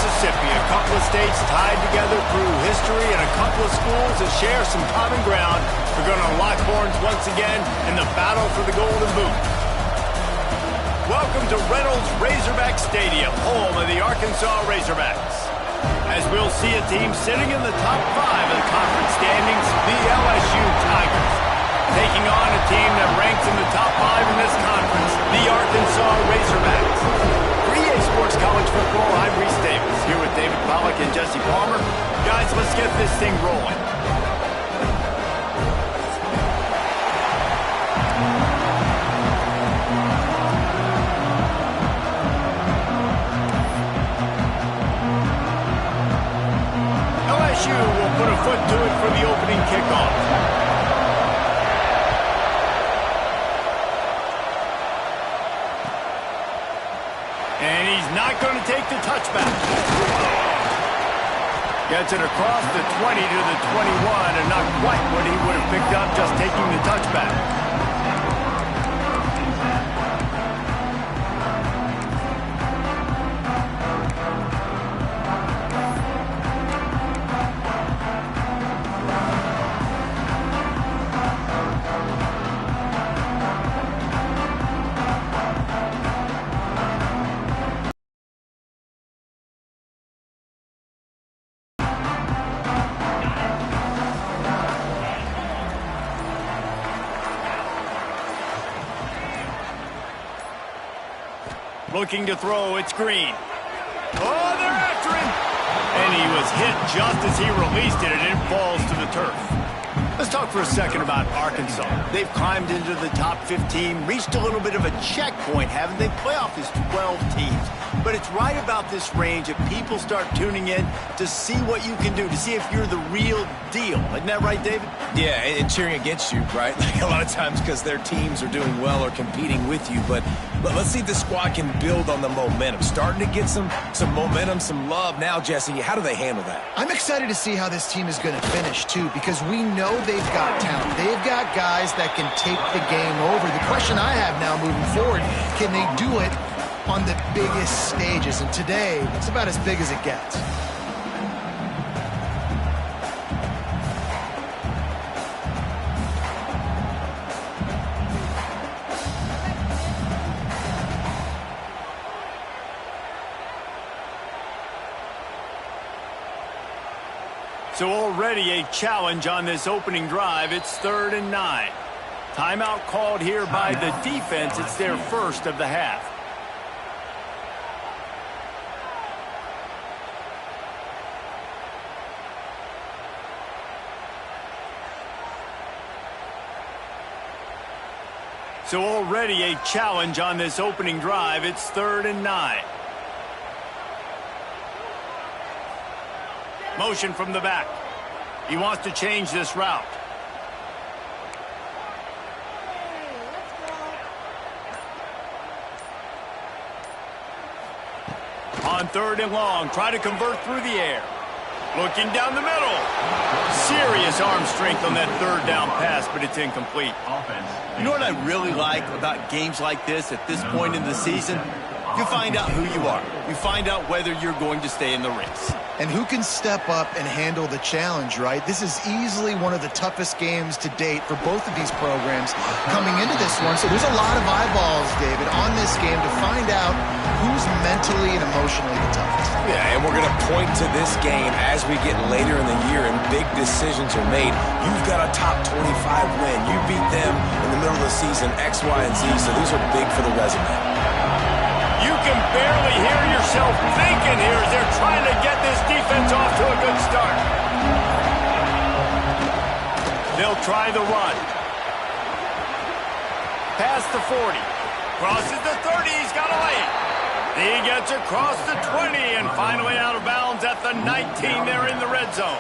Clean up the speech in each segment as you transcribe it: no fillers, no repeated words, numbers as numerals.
Mississippi, a couple of states tied together through history and a couple of schools that share some common ground are going to lock horns once again in the battle for the Golden Boot. Welcome to Reynolds Razorback Stadium, home of the Arkansas Razorbacks. As we'll see a team sitting in the top 5 of the conference standings, the LSU Tigers, taking on a team that ranks in the top 5 in this conference, the Arkansas Razorbacks. For EA Sports College Football, I'm Reese Davis, here with David Pollack and Jesse Palmer. Guys, let's get this thing rolling. LSU will put a foot to it for the opening kickoff. And he's not going to take the touchback. Gets it across the 20 to the 21, and not quite what he would have picked up just taking the touchback. Looking to throw, it's Green. Oh, they're after him! And he was hit just as he released it, and it falls to the turf. Let's talk for a second about Arkansas. They've climbed into the top 15, reached a little bit of a checkpoint, haven't they? Playoff is 12 teams. But it's right about this range that people start tuning in to see what you can do, to see if you're the real deal. Isn't that right, David? Yeah, and cheering against you, right? Like a lot of times because their teams are doing well or competing with you. But let's see if the squad can build on the momentum. Starting to get some momentum, some love. Now, Jesse, how do they handle that? I'm excited to see how this team is going to finish, too, because we know they've got talent. They've got guys that can take the game over. The question I have now moving forward, can they do it on the biggest stages? And today, it's about as big as it gets. So already a challenge on this opening drive. It's 3rd and 9. Timeout called here by the defense. It's their first of the half. So already a challenge on this opening drive. It's 3rd and 9. Motion from the back. He wants to change this route. On 3rd and long, try to convert through the air. Looking down the middle. Serious arm strength on that 3rd down pass, but it's incomplete. You know what I really like about games like this at this point in the season? You find out who you are. You find out whether you're going to stay in the race. And who can step up and handle the challenge, right? This is easily one of the toughest games to date for both of these programs coming into this one. So there's a lot of eyeballs, David, on this game to find out who's mentally and emotionally the toughest. Yeah, and we're going to point to this game as we get later in the year and big decisions are made. You've got a top 25 win. You beat them in the middle of the season, X, Y, and Z, so these are big for the resume. You can barely hear yourself thinking here as they're trying to get this defense off to a good start. They'll try the run. Past the 40. Crosses the 30. He's got a lane. He gets across the 20 and finally out of bounds at the 19 there in the red zone.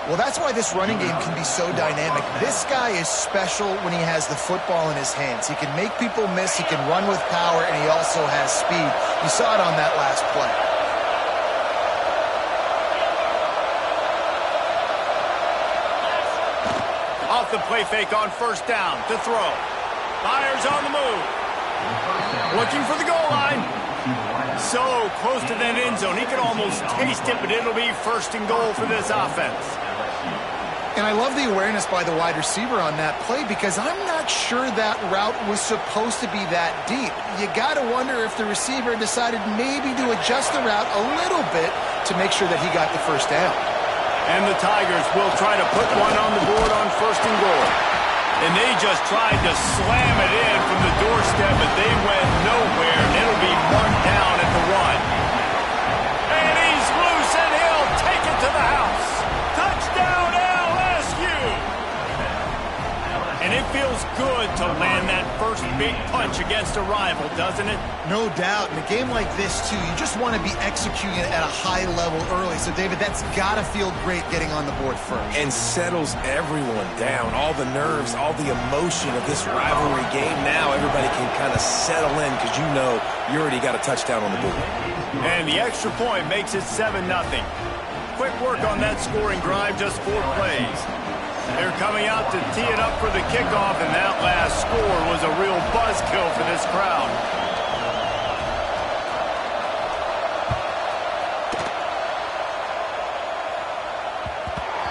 Well, that's why this running game can be so dynamic. This guy is special when he has the football in his hands. He can make people miss, he can run with power, and he also has speed. You saw it on that last play. Off the play fake on 1st down to throw. Fires on the move. Looking for the goal line. So close to that end zone. He could almost taste it, but it'll be first and goal for this offense. And I love the awareness by the wide receiver on that play because I'm not sure that route was supposed to be that deep. You got to wonder if the receiver decided maybe to adjust the route a little bit to make sure that he got the first down. And the Tigers will try to put one on the board on first and goal. And they just tried to slam it in from the doorstep, but they went nowhere, and it'll be marked down at the 1. And he's loose, and he'll take it to the house. Touchdown, LSU! And it feels good to land that first big punch against a rival, doesn't it? No doubt. In a game like this, too, you just want to be executing it at a high level early. So, David, that's got to feel great getting on the board first. And settles everyone down. All the nerves, all the emotion of this rivalry game. Now everybody can kind of settle in because you know you already got a touchdown on the board. And the extra point makes it 7-0. Quick work on that scoring drive, just 4 plays. They're coming out to tee it up for the kickoff, and that last score was a real buzzkill for this crowd.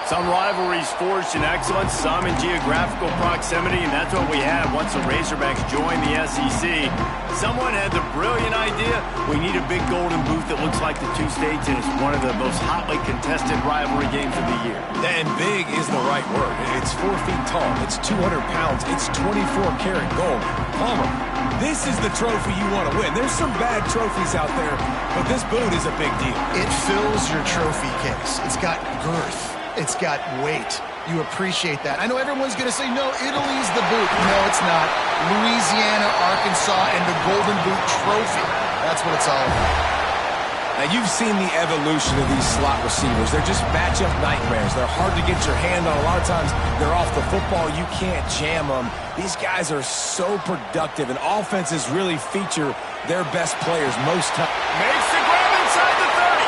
Some rivalries forged in excellence, some in geographical proximity, and that's what we have once the Razorbacks joined the SEC. Someone had the brilliant idea, we need a big golden boot that looks like the two states, and it's one of the most hotly contested rivalry games of the year. And big is the right word. It's 4 feet tall. It's 200 pounds. It's 24-karat gold. Palmer, this is the trophy you want to win. There's some bad trophies out there, but this boot is a big deal. It fills your trophy case. It's got girth. It's got weight. You appreciate that. I know everyone's going to say, no, Italy's the boot. No, it's not. Louisiana, Arkansas, and the Golden Boot Trophy. That's what it's all about. Now, you've seen the evolution of these slot receivers. They're just matchup nightmares. They're hard to get your hand on. A lot of times, they're off the football. You can't jam them. These guys are so productive, and offenses really feature their best players most times. Makes the grab inside the 30.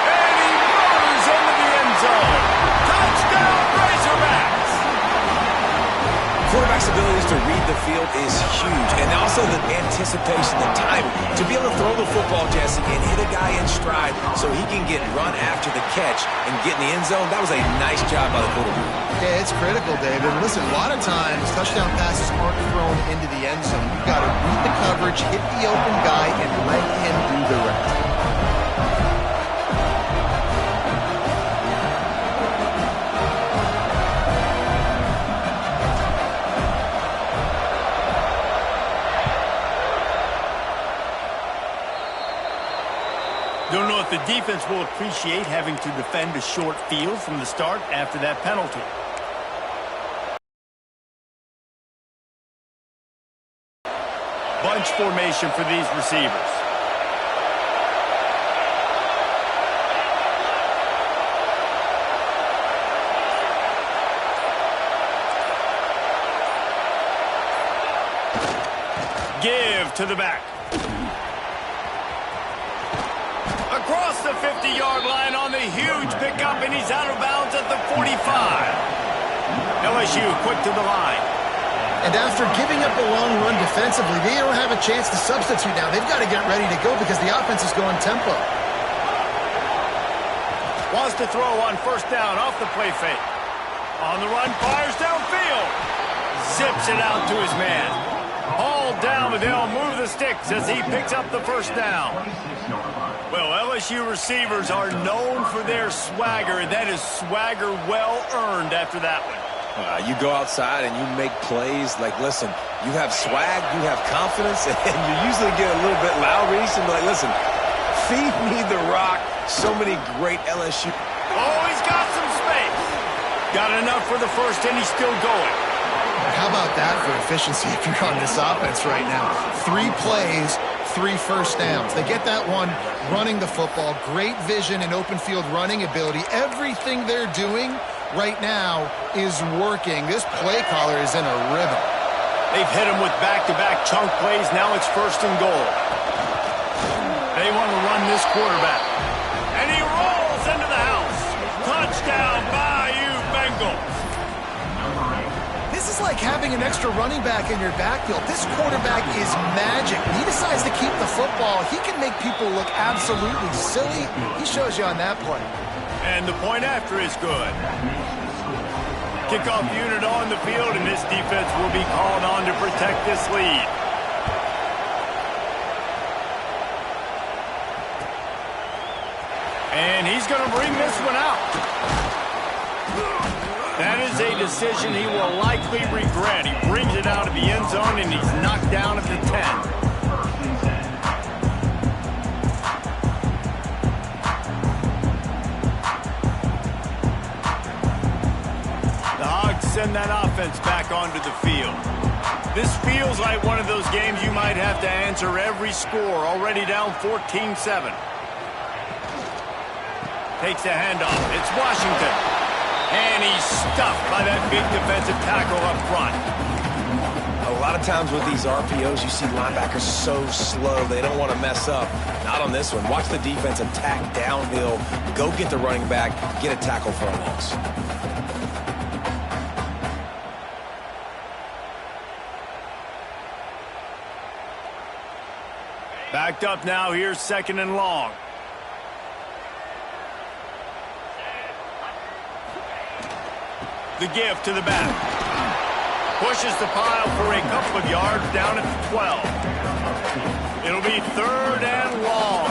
And he motors into the end zone. Touchdown, Razorbacks! Quarterback's abilities to read the field is huge, and also the anticipation, the timing. To be able to throw the football, Jesse, and hit a guy in stride so he can get run after the catch and get in the end zone, that was a nice job by the quarterback. Yeah, it's critical, David. Listen, a lot of times, touchdown passes aren't thrown into the end zone. You've got to read the coverage, hit the open guy, and let him do the rest. Don't know if the defense will appreciate having to defend a short field from the start after that penalty. Bunch formation for these receivers. Give to the back. Across the 50-yard line on the huge pickup, and he's out of bounds at the 45. LSU quick to the line. And after giving up a long run defensively, they don't have a chance to substitute now. They've got to get ready to go because the offense is going tempo. Wants to throw on first down off the play fake. On the run, fires downfield. Zips it out to his man. Hauled down, but they'll move the sticks as he picks up the first down. Well, LSU receivers are known for their swagger, and that is swagger well earned after that one. You go outside and you make plays. Like, listen, you have swag, you have confidence, and you usually get a little bit loud. And like, listen, feed me the rock. So many great LSU. Oh, he's got some space. Got enough for the first, and he's still going. How about that for efficiency if you're on this offense right now? 3 plays, 3 first downs. They get that one running the football. Great vision and open field running ability. Everything they're doing right now is working. This play caller is in a rhythm. They've hit him with back-to-back chunk plays. Now it's first and goal. They want to run this quarterback. And he rolls into the house. Touchdown, Bayou Bengals. This is like having an extra running back in your backfield. This quarterback is magic. When he decides to keep the football, he can make people look absolutely silly. He shows you on that play. And the point after is good. Kickoff unit on the field, and this defense will be called on to protect this lead. And he's going to bring this one out. That is a decision he will likely regret. He brings it out of the end zone, and he's knocked down at the 10. The Hogs send that offense back onto the field. This feels like one of those games you might have to answer every score. Already down 14-7. Takes a handoff. It's Washington. And he's stuffed by that big defensive tackle up front. A lot of times with these RPOs, you see linebackers so slow, they don't want to mess up. Not on this one. Watch the defense attack downhill, go get the running back, get a tackle for a loss. Backed up now. Here's 2nd and long. The give to the back. Pushes the pile for a couple of yards down at the 12. It'll be 3rd and long.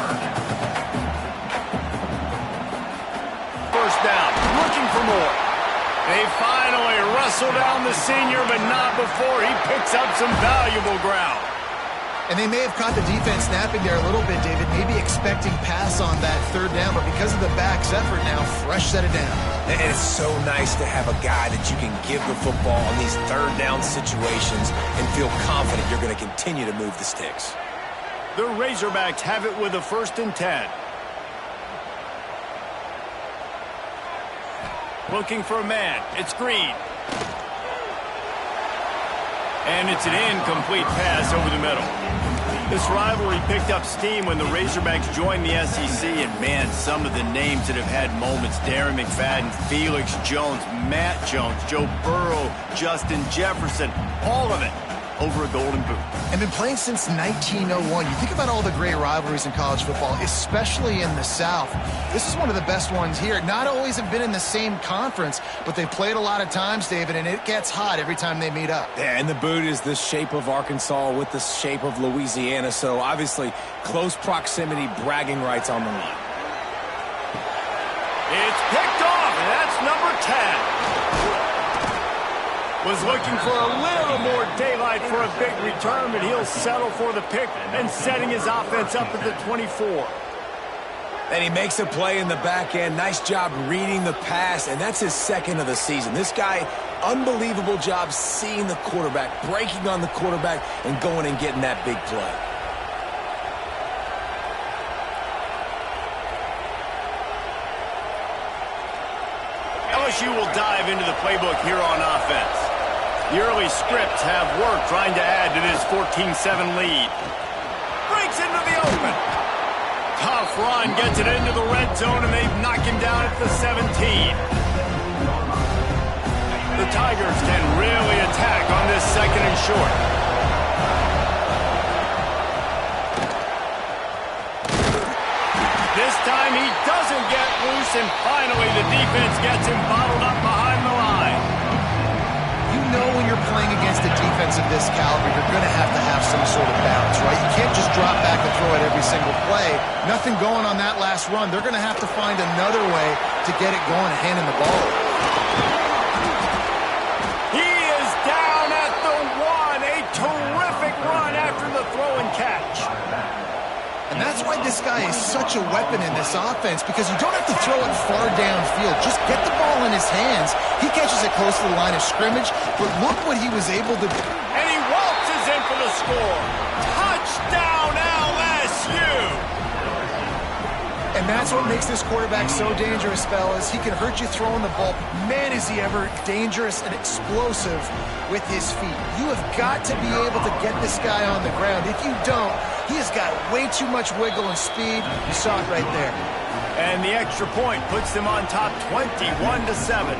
First down. Looking for more. They finally wrestle down the senior, but not before he picks up some valuable ground. And they may have caught the defense snapping there a little bit, David, maybe expecting pass on that 3rd down, but because of the back's effort now, fresh set it down. And it's so nice to have a guy that you can give the football on these 3rd down situations and feel confident you're going to continue to move the sticks. The Razorbacks have it with a 1st and 10. Looking for a man. It's Green. And it's an incomplete pass over the middle. This rivalry picked up steam when the Razorbacks joined the SEC, and man, some of the names that have had moments: Darren McFadden, Felix Jones, Matt Jones, Joe Burrow, Justin Jefferson, all of it over a golden boot. And been playing since 1901. You think about all the great rivalries in college football, especially in the South. This is one of the best ones here. Not always have been in the same conference, but they've played a lot of times, David, and it gets hot every time they meet up. Yeah, and the boot is the shape of Arkansas with the shape of Louisiana, so obviously close proximity, bragging rights on the line. It's picked off, and that's number 10. Was looking for a little more daylight for a big return, but he'll settle for the pick and setting his offense up at the 24. And he makes a play in the back end. Nice job reading the pass, and that's his 2nd of the season. This guy, unbelievable job seeing the quarterback, breaking on the quarterback, and going and getting that big play. LSU will dive into the playbook here on offense. The early scripts have worked trying to add to this 14-7 lead. Breaks into the open. Tough run gets it into the red zone, and they've knocked him down at the 17. The Tigers can really attack on this 2nd and short. This time he doesn't get loose, and finally the defense gets him bottled up behind the line. You know when you're playing against a defense of this caliber, you're going to have some sort of balance, right? You can't just drop back and throw it every single play. Nothing going on that last run. They're going to have to find another way to get it going and hand him the ball. He is down at the 1. A terrific run after the throw and catch. And that's why this guy is such a weapon in this offense, because you don't have to throw it far downfield. Just get the ball in his hands. He catches it close to the line of scrimmage, but look what he was able to do. And he waltzes in for the score. Touchdown, LSU! And that's what makes this quarterback so dangerous, fellas. He can hurt you throwing the ball. Man, is he ever dangerous and explosive with his feet. You have got to be able to get this guy on the ground. If you don't, he has got way too much wiggle and speed. You saw it right there. And the extra point puts them on top 21-7.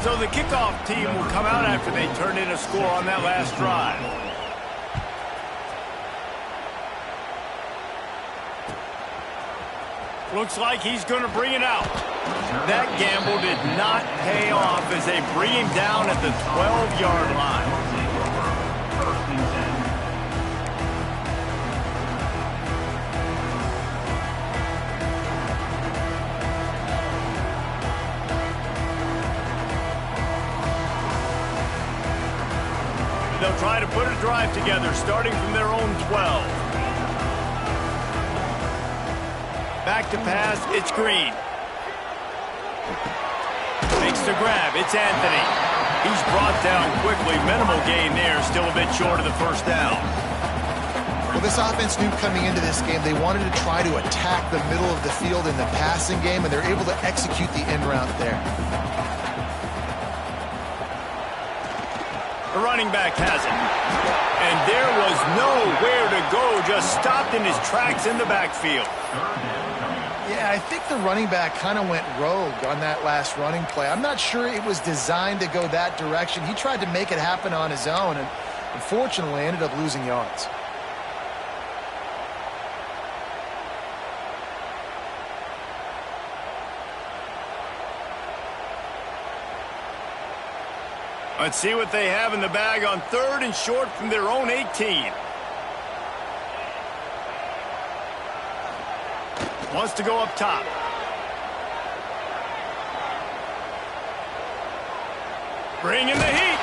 So the kickoff team will come out after they turn in a score on that last drive. Looks like he's going to bring it out. That gamble did not pay off as they bring him down at the 12-yard line. They'll try to put a drive together starting from their own 12. Back to pass, it's Green. Makes the grab, it's Anthony. He's brought down quickly, minimal gain there, still a bit short of the first down. Well, this offense knew coming into this game they wanted to try to attack the middle of the field in the passing game, and they're able to execute the in route there. The running back has it. And there was nowhere to go, just stopped in his tracks in the backfield. Yeah, I think the running back kind of went rogue on that last running play. I'm not sure it was designed to go that direction. He tried to make it happen on his own, and unfortunately ended up losing yards. Let's see what they have in the bag on 3rd and short from their own 18. Wants to go up top. Bringing the heat.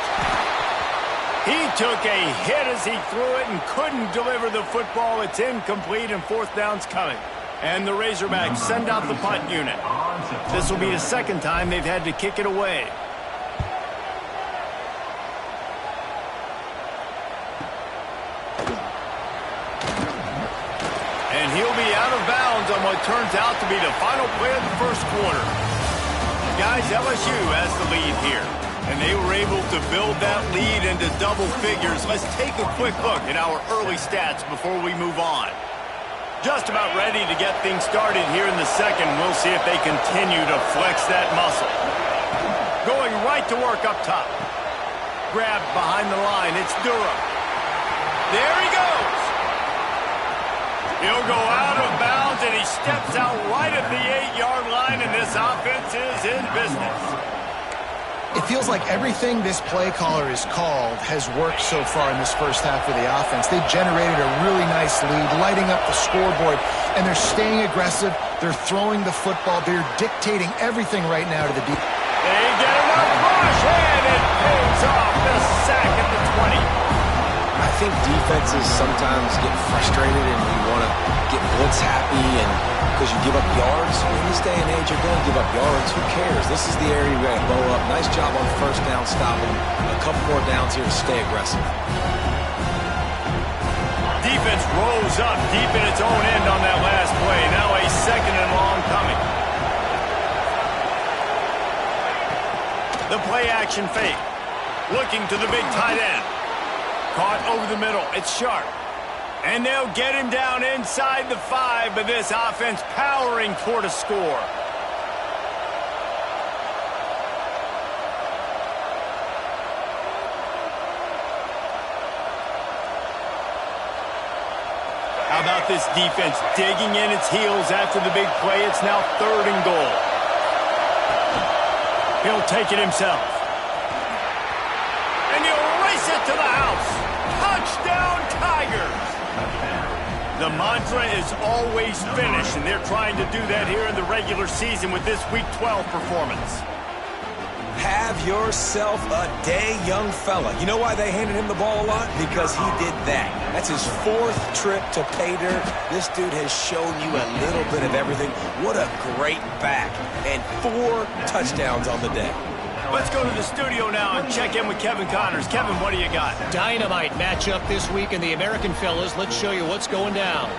He took a hit as he threw it and couldn't deliver the football. It's incomplete and 4th down's coming. And the Razorbacks send out the punt unit. This will be the 2nd time they've had to kick it away. And he'll be out of bounds on what turns out to be the final play of the first quarter. Guys, LSU has the lead here. And they were able to build that lead into double figures. Let's take a quick look at our early stats before we move on. Just about ready to get things started here in the second. We'll see if they continue to flex that muscle. Going right to work up top. Grabbed behind the line. It's Durham. There he goes. He'll go out of bounds, and he steps out right at the 8-yard line, and this offense is in business. It feels like everything this play caller has called has worked so far in this first half of the offense. They've generated a really nice lead, lighting up the scoreboard, and they're staying aggressive. They're throwing the football. They're dictating everything right now to the defense. They get enough push, and it pays off. The sack at the 20. I think defenses sometimes get frustrated and you want to get blitz happy, and because you give up yards. In this day and age, you're going to give up yards. Who cares? This is the area you're going to blow up. Nice job on 1st down, stopping a couple more downs here to stay aggressive. Defense rose up deep in its own end on that last play. Now a 2nd and long coming. The play action fake. Looking to the big tight end. Caught over the middle. It's Sharp. And they'll get him down inside the 5, but this offense powering toward a score. How about this defense digging in its heels after the big play? It's now 3rd and goal. He'll take it himself. And he'll race it to the house. Touchdown, Tigers! The mantra is always finish, and they're trying to do that here in the regular season with this Week 12 performance. Have yourself a day, young fella. You know why they handed him the ball a lot? Because he did that. That's his 4th trip to pay dirt. This dude has shown you a little bit of everything. What a great back. And 4 touchdowns on the day. Let's go to the studio now and check in with Kevin Connors. Kevin, what do you got? Dynamite matchup this week in the American fellas. Let's show you what's going down.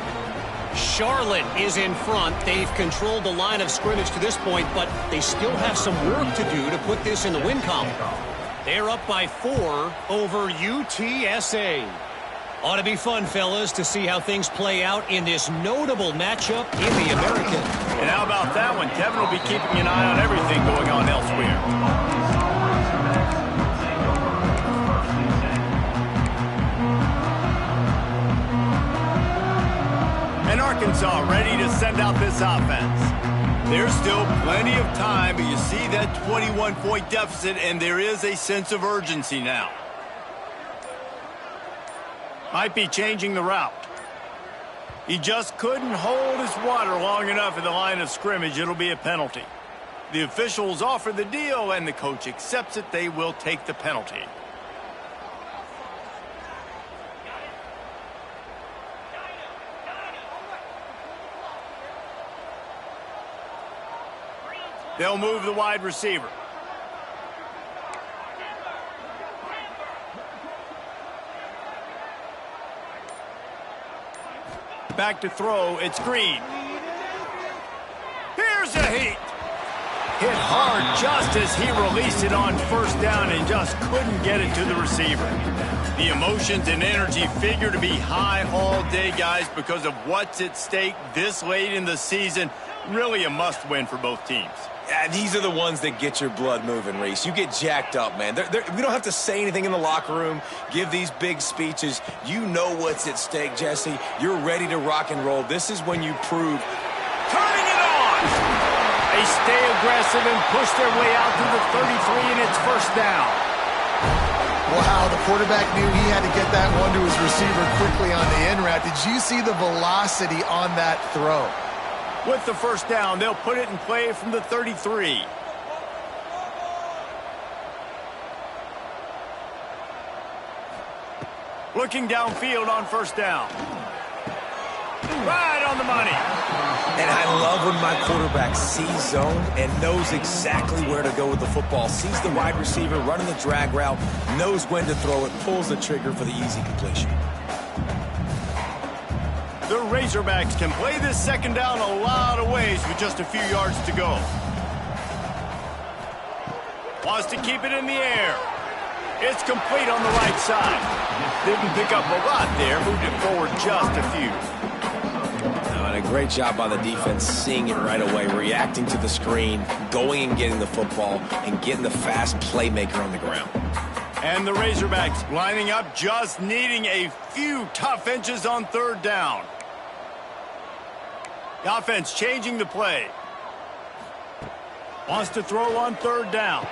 Charlotte is in front. They've controlled the line of scrimmage to this point, but they still have some work to do to put this in the win column. They're up by 4 over UTSA. Ought to be fun, fellas, to see how things play out in this notable matchup in the American. And how about that one? Kevin will be keeping an eye on everything going on elsewhere. Arkansas ready to send out this offense. There's still plenty of time, but you see that 21-point deficit, and there is a sense of urgency now. Might be changing the route. He just couldn't hold his water long enough at the line of scrimmage. It'll be a penalty. The officials offer the deal, and the coach accepts it. They will take the penalty. They'll move the wide receiver. Back to throw. It's Green. Here's a heat. Hit hard just as he released it on first down and just couldn't get it to the receiver. The emotions and energy figure to be high all day, guys, because of what's at stake this late in the season. Really a must-win for both teams. Yeah, these are the ones that get your blood moving, Reese. You get jacked up, man. We don't have to say anything in the locker room, give these big speeches. You know what's at stake, Jesse. You're ready to rock and roll. This is when you prove. Turning it on! They stay aggressive and push their way out to the 33, and it's first down. Wow, the quarterback knew he had to get that one to his receiver quickly on the in route. Did you see the velocity on that throw? With the first down, they'll put it in play from the 33. Looking downfield on first down. Right on the money. And I love when my quarterback sees zone and knows exactly where to go with the football. Sees the wide receiver running the drag route, knows when to throw it, pulls the trigger for the easy completion. The Razorbacks can play this second down a lot of ways with just a few yards to go. Wants to keep it in the air. It's complete on the right side. Didn't pick up a lot there, moved it forward just a few. And a great job by the defense seeing it right away, reacting to the screen, going and getting the football, and getting the fast playmaker on the ground. And the Razorbacks lining up, just needing a few tough inches on third down. The offense changing the play. Wants to throw on third down.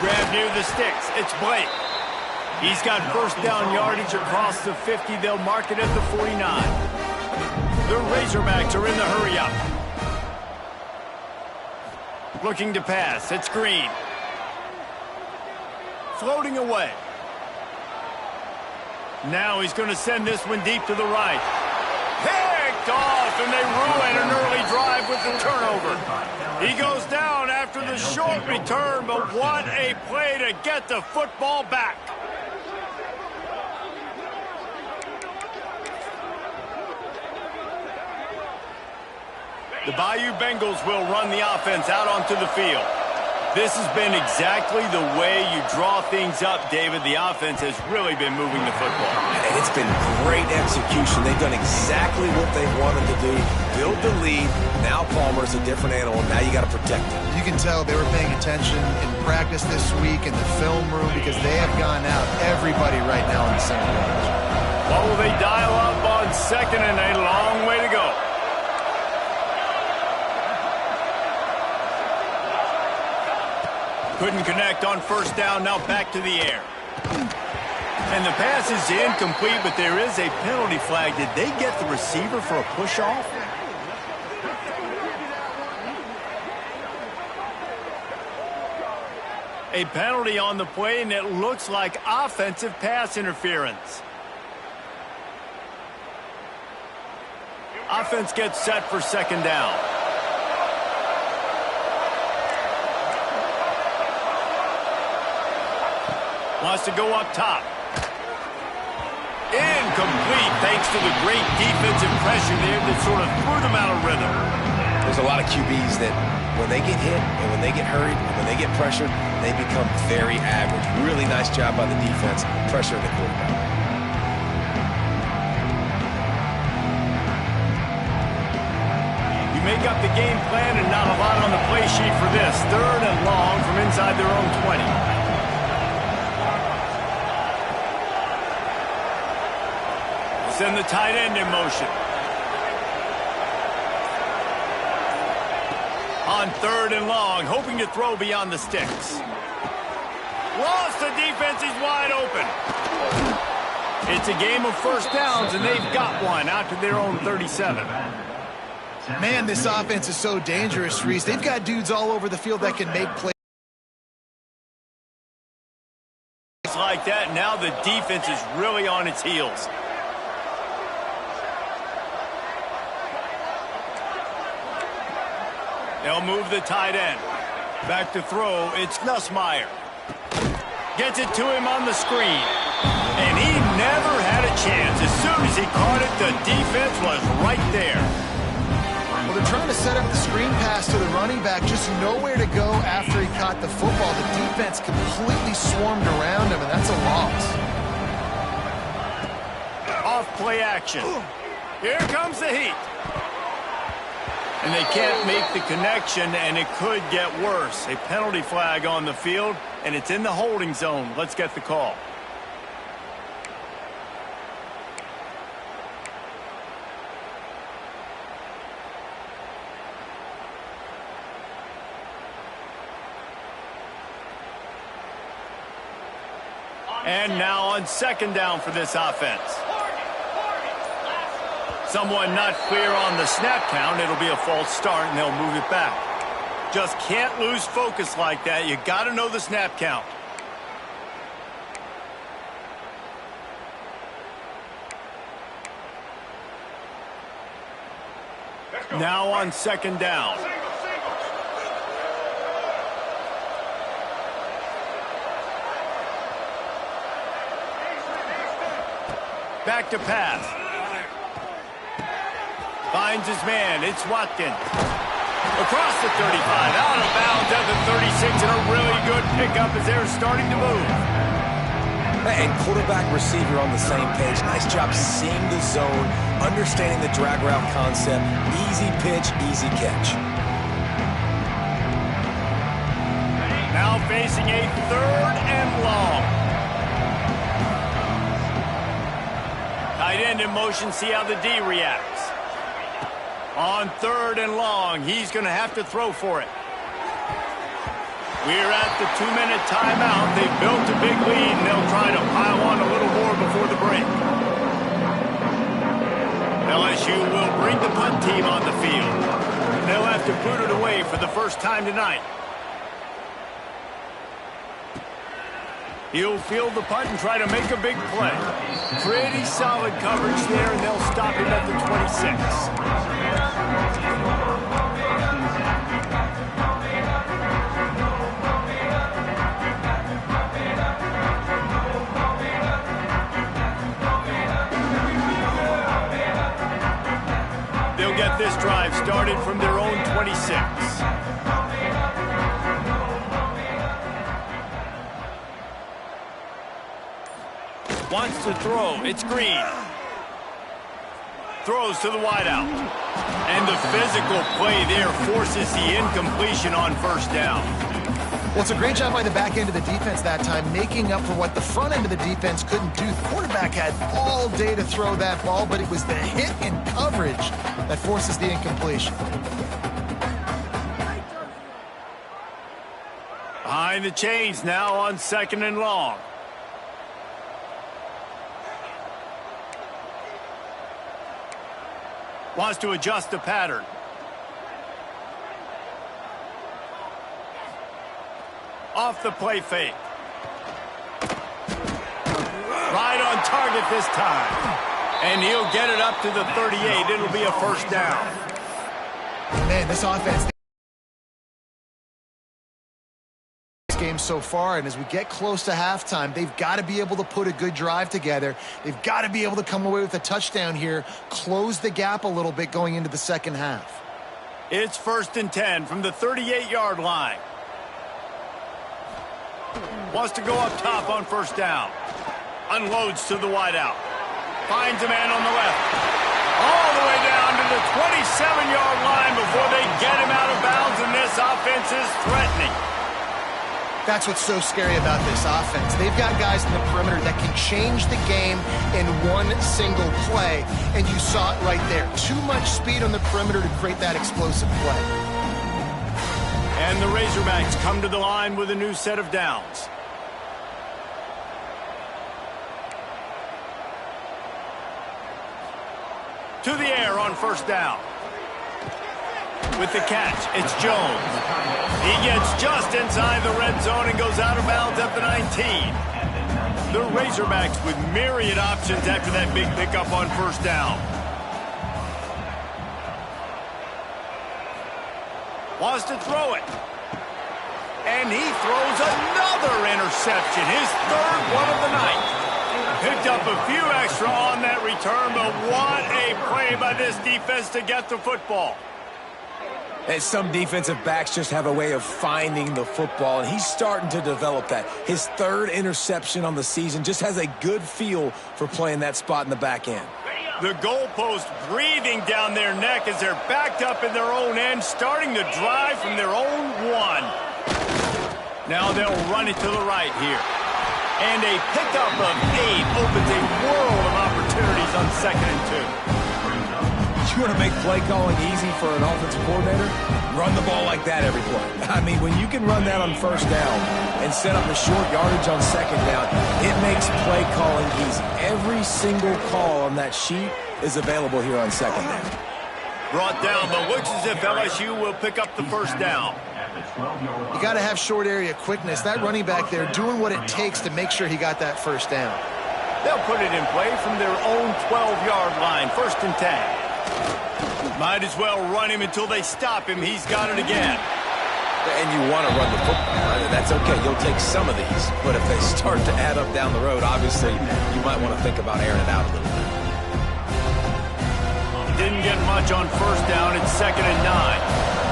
Grab near the sticks. It's Blake. He's got first down yardage across the 50. They'll mark it at the 49. The Razorbacks are in the hurry up. Looking to pass. It's Green. Floating away. Now he's going to send this one deep to the right. Picked off, and they ruin an early drive with the turnover. He goes down after the short return, but what a play to get the football back. The Bayou Bengals will run the offense out onto the field. This has been exactly the way you draw things up, David. The offense has really been moving the football. And it's been great execution. They've done exactly what they wanted to do. Build the lead. Now Palmer's a different animal. Now you got to protect him. You can tell they were paying attention in practice this week in the film room because they have gone out everybody right now in the center range. What will they dial up on second and a long way to go? Couldn't connect on first down, now back to the air. And the pass is incomplete, but there is a penalty flag. Did they get the receiver for a push-off? A penalty on the play, and it looks like offensive pass interference. Offense gets set for second down. Wants to go up top. Incomplete thanks to the great defensive pressure there that sort of threw them out of rhythm. There's a lot of QBs that when they get hit and when they get hurried and when they get pressured, they become very average. Really nice job by the defense pressuring the quarterback. You make up the game plan and not a lot on the play sheet for this. Third and long from inside their own 20. Send the tight end in motion. On 3rd and long, hoping to throw beyond the sticks. Lost the defense, he's wide open. It's a game of first downs, and they've got one out to their own 37. Man, this offense is so dangerous, Reese. They've got dudes all over the field that can make plays like that. Now the defense is really on its heels. They'll move the tight end. Back to throw, it's Nussmeier. Gets it to him on the screen. And he never had a chance. As soon as he caught it, the defense was right there. Well, they're trying to set up the screen pass to the running back, just nowhere to go after he caught the football. The defense completely swarmed around him, and that's a loss. Off play action. Here comes the heat. And they can't make the connection, and it could get worse. A penalty flag on the field, and it's in the holding zone. Let's get the call. And now on 2nd down for this offense. Someone not clear on the snap count. It'll be a false start, and they'll move it back. Just can't lose focus like that. You got to know the snap count. Now on 2nd down. Back to pass. Finds his man. It's Watkins. Across the 35. Out of bounds at the 36. And a really good pickup as they're starting to move. And quarterback, receiver on the same page. Nice job seeing the zone, understanding the drag route concept. Easy pitch, easy catch. Now facing a 3rd and long. Tight end in motion, see how the D reacts. On 3rd and long, he's going to have to throw for it. We're at the 2-minute timeout. They've built a big lead, and they'll try to pile on a little more before the break. LSU will bring the punt team on the field. They'll have to boot it away for the first time tonight. He'll field the punt and try to make a big play. Pretty solid coverage there, and they'll stop him at the 26. They'll get this drive started from their own 26. Wants to throw. It's Green. Throws to the wideout. And the physical play there forces the incompletion on 1st down. Well, it's a great job by the back end of the defense that time, making up for what the front end of the defense couldn't do. The quarterback had all day to throw that ball, but it was the hit in coverage that forces the incompletion. Behind the chains now on 2nd and long. Wants to adjust the pattern. Off the play fake. Right on target this time. And he'll get it up to the 38. It'll be a 1st down. Man, this offense game so far, and as we get close to halftime, they've got to be able to put a good drive together. They've got to be able to come away with a touchdown here, close the gap a little bit going into the 2nd half. It's 1st and 10 from the 38-yard line. Wants to go up top on 1st down. Unloads to the wideout. Finds a man on the left. All the way down to the 27-yard line before they get him out of bounds, and this offense is threatening. That's what's so scary about this offense. They've got guys in the perimeter that can change the game in one single play, and you saw it right there. Too much speed on the perimeter to create that explosive play. And the Razorbacks come to the line with a new set of downs. To the air on first down. With the catch, it's Jones. He gets just inside the red zone and goes out of bounds at the 19. The Razorbacks with myriad options after that big pickup on first down. Wants to throw it. And he throws another interception, his third one of the night. Picked up a few extra on that return, but what a play by this defense to get the football. And some defensive backs just have a way of finding the football, and he's starting to develop that. His third interception on the season, just has a good feel for playing that spot in the back end. The goalpost breathing down their neck as they're backed up in their own end, starting to drive from their own one. Now they'll run it to the right here. And a pickup of 8 opens a world of opportunities on 2nd and 2. You want to make play calling easy for an offensive coordinator? Run the ball like that every play. I mean, when you can run that on first down and set up a short yardage on second down, it makes play calling easy. Every single call on that sheet is available here on second down. Brought down, but looks as if LSU will pick up the first down. You got to have short area quickness. That running back there doing what it takes to make sure he got that first down. They'll put it in play from their own 12-yard line, 1st and 10. Might as well run him until they stop him. He's got it again. And you want to run the football. That's okay. You'll take some of these. But if they start to add up down the road, obviously, you might want to think about airing it out a little bit. Didn't get much on first down. It's 2nd and 9.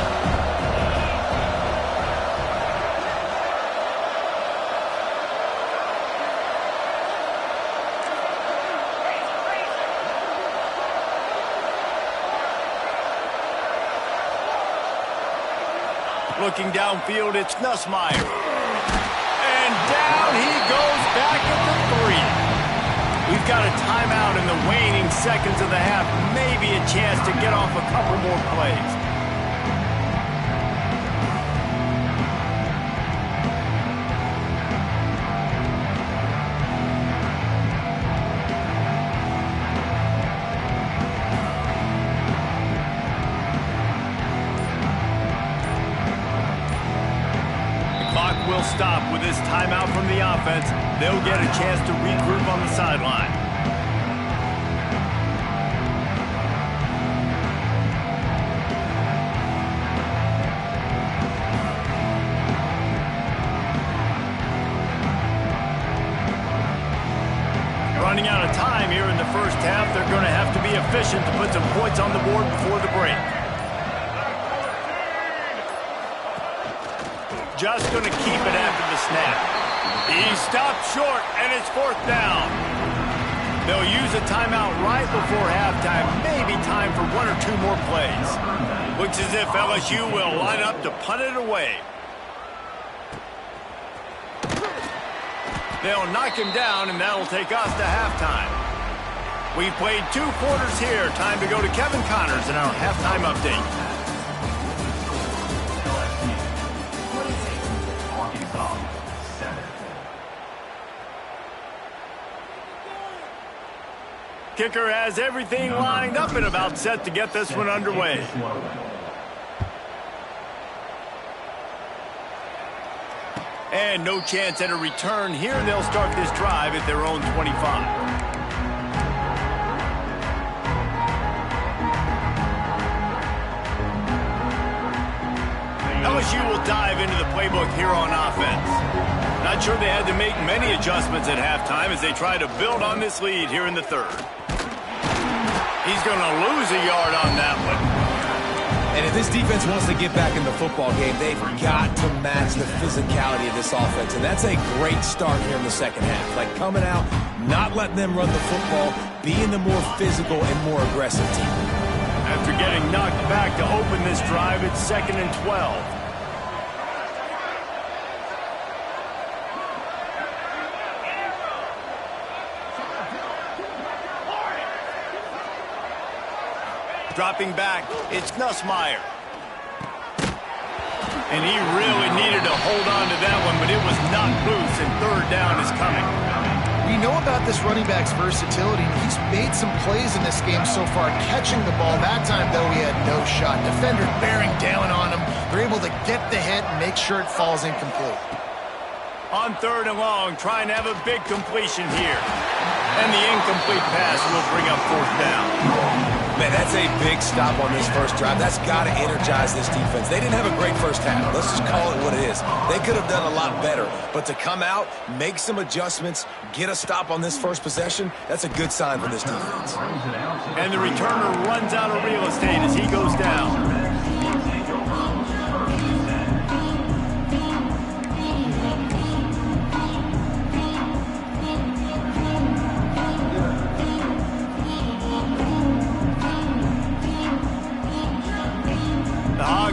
Looking downfield, it's Nussmeier. And down he goes back at the 3. We've got a timeout in the waning seconds of the half. Maybe a chance to get off a couple more plays. Will stop with this timeout from the offense. They'll get a chance to regroup on the sideline. Running out of time here in the first half. They're going to have to be efficient to put some points on the board before the break. Just going to keep it after the snap. He stopped short, and it's 4th down. They'll use a timeout right before halftime. Maybe time for 1 or 2 more plays. Looks as if LSU will line up to punt it away. They'll knock him down, and that'll take us to halftime. We've played 2 quarters here. Time to go to Kevin Connors in our halftime update. Kicker has everything lined up and about set to get this one underway. And no chance at a return here. They'll start this drive at their own 25. LSU will dive into the playbook here on offense. Not sure they had to make many adjustments at halftime as they try to build on this lead here in the 3rd. He's going to lose a yard on that one. And if this defense wants to get back in the football game, they've got to match the physicality of this offense. And that's a great start here in the second half. Like coming out, not letting them run the football, being the more physical and more aggressive team. After getting knocked back to open this drive, it's 2nd and 12. Dropping back, it's Nussmeier. And he really needed to hold on to that one, but it was not loose, and third down is coming. We know about this running back's versatility. He's made some plays in this game so far, catching the ball. That time, though, he had no shot. Defender bearing down on him. They're able to get the hit and make sure it falls incomplete. On third and long, trying to have a big completion here. And the incomplete pass will bring up fourth down. Man, that's a big stop on this first drive. That's got to energize this defense. They didn't have a great first half. Let's just call it what it is. They could have done a lot better. But to come out, make some adjustments, get a stop on this first possession, that's a good sign for this defense. And the returner runs out of real estate as he goes down.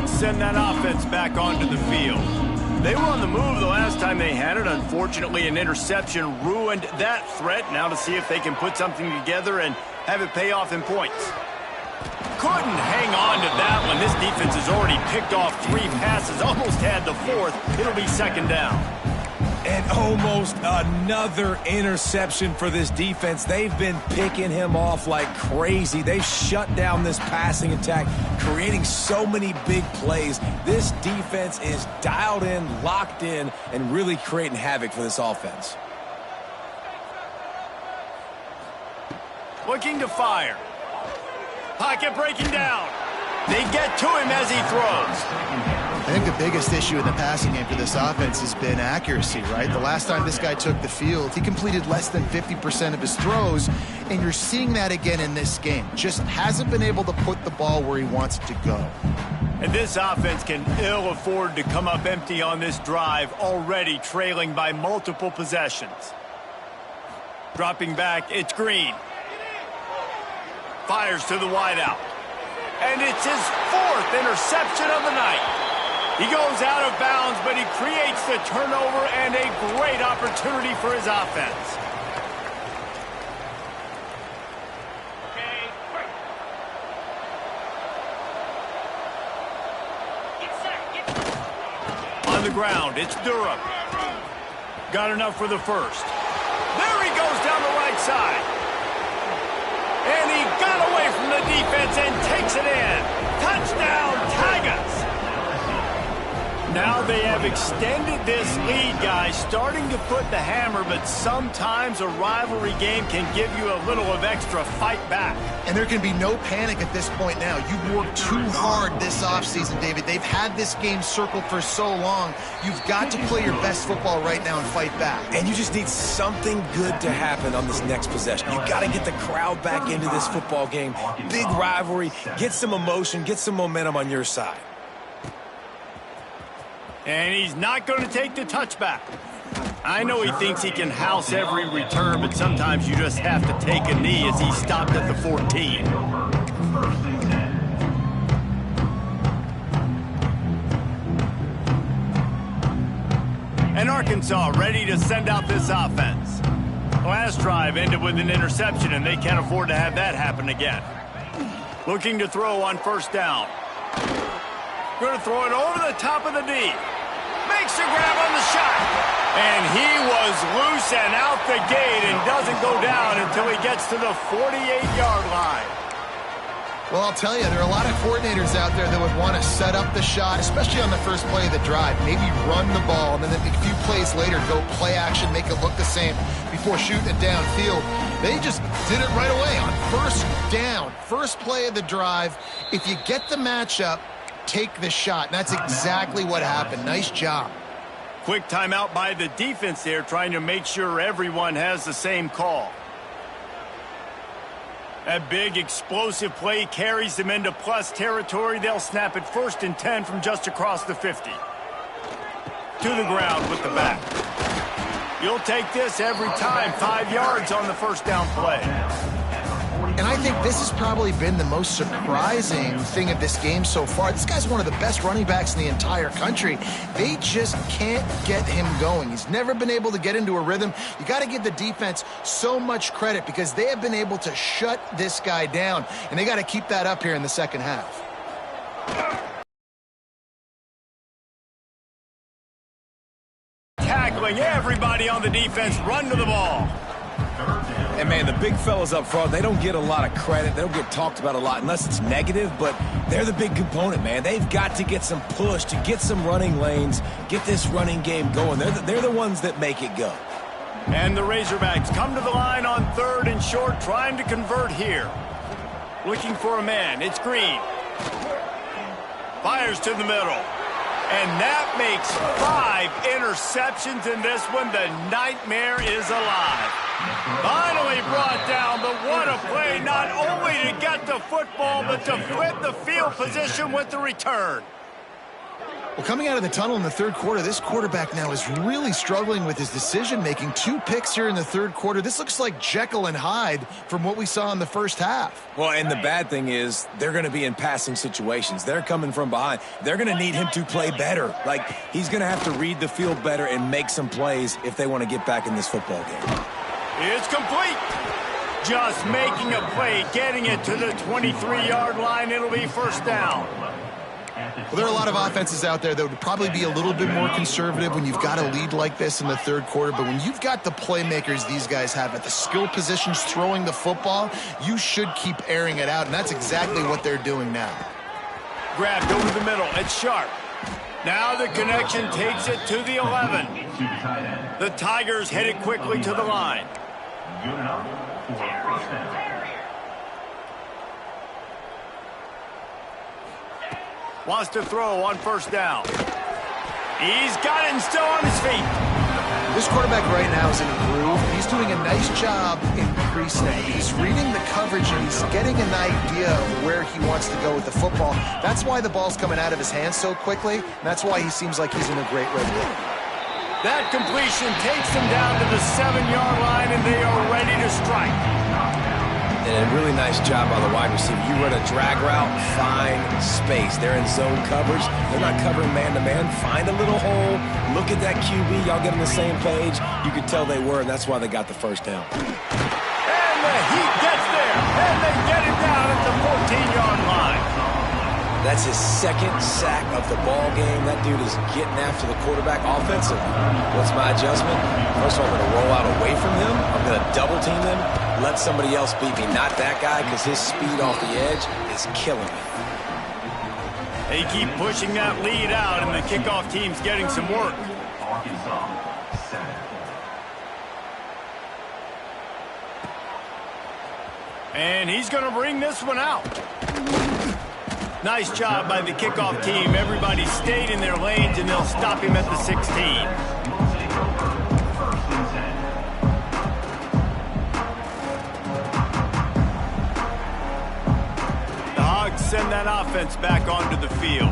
Send that offense back onto the field. They were on the move the last time they had it. Unfortunately, an interception ruined that threat. Now to see if they can put something together and have it pay off in points. Couldn't hang on to that one. This defense has already picked off 3 passes, almost had the 4th. It'll be second down. And almost another interception for this defense. They've been picking him off like crazy. They shut down this passing attack, creating so many big plays. This defense is dialed in, locked in, and really creating havoc for this offense. Looking to fire. Pocket breaking down. They get to him as he throws. I think the biggest issue in the passing game for this offense has been accuracy, right? The last time this guy took the field, he completed less than 50% of his throws, and you're seeing that again in this game. Just hasn't been able to put the ball where he wants it to go. And this offense can ill afford to come up empty on this drive, already trailing by multiple possessions. Dropping back, it's Green. Fires to the wideout. And it's his 4th interception of the night. He goes out of bounds, but he creates the turnover and a great opportunity for his offense. On the ground, it's Durham. Got enough for the first. There he goes down the right side. And he got away from the defense and takes it in. Touchdown, Tigers! Now they have extended this lead, guys, starting to put the hammer, but sometimes a rivalry game can give you a little of extra fight back. And there can be no panic at this point now. You've worked too hard this offseason, David. They've had this game circled for so long. You've got to play your best football right now and fight back. And you just need something good to happen on this next possession. You've got to get the crowd back into this football game. Big rivalry. Get some emotion. Get some momentum on your side. And he's not going to take the touchback. I know he thinks he can house every return, but sometimes you just have to take a knee as he stopped at the 14. And Arkansas ready to send out this offense. Last drive ended with an interception, and they can't afford to have that happen again. Looking to throw on first down. Going to throw it over the top of the D. Makes a grab on the shot. And he was loose and out the gate and doesn't go down until he gets to the 48-yard line. Well, I'll tell you, there are a lot of coordinators out there that would want to set up the shot, especially on the first play of the drive. Maybe run the ball, and then a few plays later, go play action, make it look the same before shooting it downfield. They just did it right away on first down. First play of the drive. If you get the matchup, take the shot. And that's exactly what happened. Nice job. Quick timeout by the defense there, trying to make sure everyone has the same call. That big explosive play carries them into plus territory. They'll snap it 1st and 10 from just across the 50. To the ground with the back. You'll take this every time. 5 yards on the first down play. And I think this has probably been the most surprising thing of this game so far. This guy's one of the best running backs in the entire country. They just can't get him going. He's never been able to get into a rhythm. You got to give the defense so much credit because they have been able to shut this guy down. And they got to keep that up here in the second half. tackling everybody on the defense, run to the ball. And, man, the big fellas up front, they don't get a lot of credit. They don't get talked about a lot unless it's negative, but they're the big component, man. They've got to get some push, to get some running lanes, get this running game going. They're the ones that make it go. And the Razorbacks come to the line on 3rd and short, trying to convert here. Looking for a man. It's Green. Fires to the middle. And that makes 5 interceptions in this one. The nightmare is alive. Finally brought down, but what a play, not only to get the football, but to flip the field position with the return. Well, coming out of the tunnel in the 3rd quarter, this quarterback now is really struggling with his decision-making. 2 picks here in the 3rd quarter. This looks like Jekyll and Hyde from what we saw in the first half. Well, and the bad thing is they're going to be in passing situations. They're coming from behind. They're going to need him to play better. Like, he's going to have to read the field better and make some plays if they want to get back in this football game. It's complete. Just making a play, getting it to the 23-yard line. It'll be 1st down. Well, there are a lot of offenses out there that would probably be a little bit more conservative when you've got a lead like this in the 3rd quarter. But when you've got the playmakers these guys have at the skill positions throwing the football, you should keep airing it out. And that's exactly what they're doing now. Grabbed over the middle. It's Sharp. Now the connection takes it to the 11. The Tigers headed quickly to the line. Wants to throw on 1st down. He's got it and still on his feet. This quarterback right now is in a groove. He's doing a nice job in pre-snap. He's reading the coverage and he's getting an idea of where he wants to go with the football. That's why the ball's coming out of his hands so quickly, and that's why he seems like he's in a great rhythm. That completion takes them down to the 7-yard line, and they are ready to strike. And a really nice job by the wide receiver. You run a drag route, find space. They're in zone coverage. They're not covering man-to-man. Find a little hole. Look at that QB. Y'all get on the same page. You could tell they were, and that's why they got the 1st down. And the Heat gets there, and they get it down at the 14-yard line. That's his 2nd sack of the ball game. That dude is getting after the quarterback offensively. What's my adjustment? First of all, I'm going to roll out away from him. I'm going to double-team him. Let somebody else beat me, not that guy, because his speed off the edge is killing me. They keep pushing that lead out, and the kickoff team's getting some work. And he's going to bring this one out. Nice job by the kickoff team. Everybody stayed in their lanes, and they'll stop him at the 16. Send that offense back onto the field.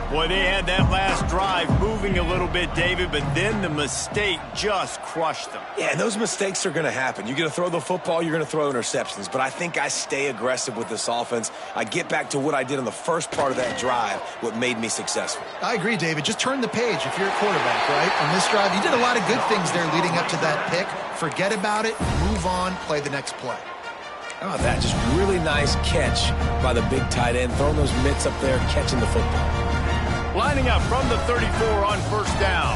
Boy, they had that last drive moving a little bit, David, but then the mistake just crushed them. Yeah, and those mistakes are going to happen. You're going to throw the football, you're going to throw interceptions, but I think I stay aggressive with this offense. I get back to what I did in the first part of that drive, what made me successful. I agree, David. Just turn the page if you're a quarterback, right? On this drive, you did a lot of good things there leading up to that pick. Forget about it, move on, play the next play. How about that? Just really nice catch by the big tight end, throwing those mitts up there, catching the football. Lining up from the 34 on 1st down.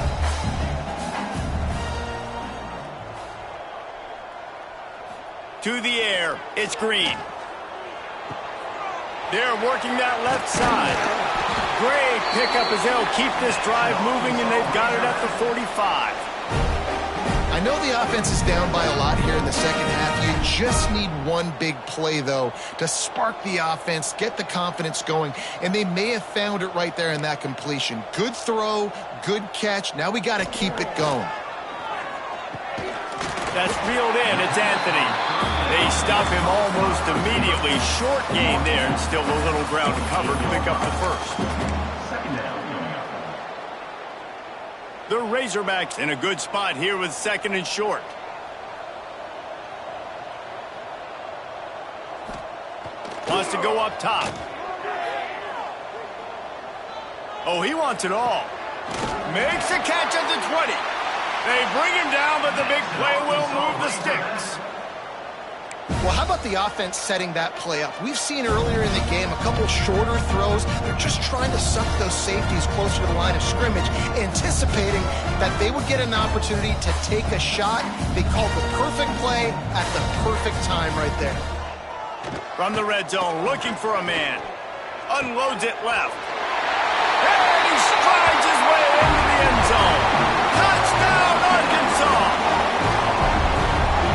To the air, it's Green. They're working that left side. Great pickup as they'll keep this drive moving, and they've got it at the 45. I know the offense is down by a lot here in the 2nd half. You just need one big play, though, to spark the offense, get the confidence going, and they may have found it right there in that completion. Good throw, good catch. Now we got to keep it going. That's reeled in. It's Anthony. They stop him almost immediately. Short gain there, and still a little ground to cover to pick up the 1st. The Razorbacks in a good spot here with 2nd and short. Wants to go up top. Oh, he wants it all. Makes a catch at the 20. They bring him down, but the big play will move the sticks. Well, how about the offense setting that play up? We've seen earlier in the game a couple shorter throws. They're just trying to suck those safeties closer to the line of scrimmage, anticipating that they would get an opportunity to take a shot. They called the perfect play at the perfect time right there. From the red zone, looking for a man. Unloads it left. And he strides his way into the end zone. Touchdown, Arkansas!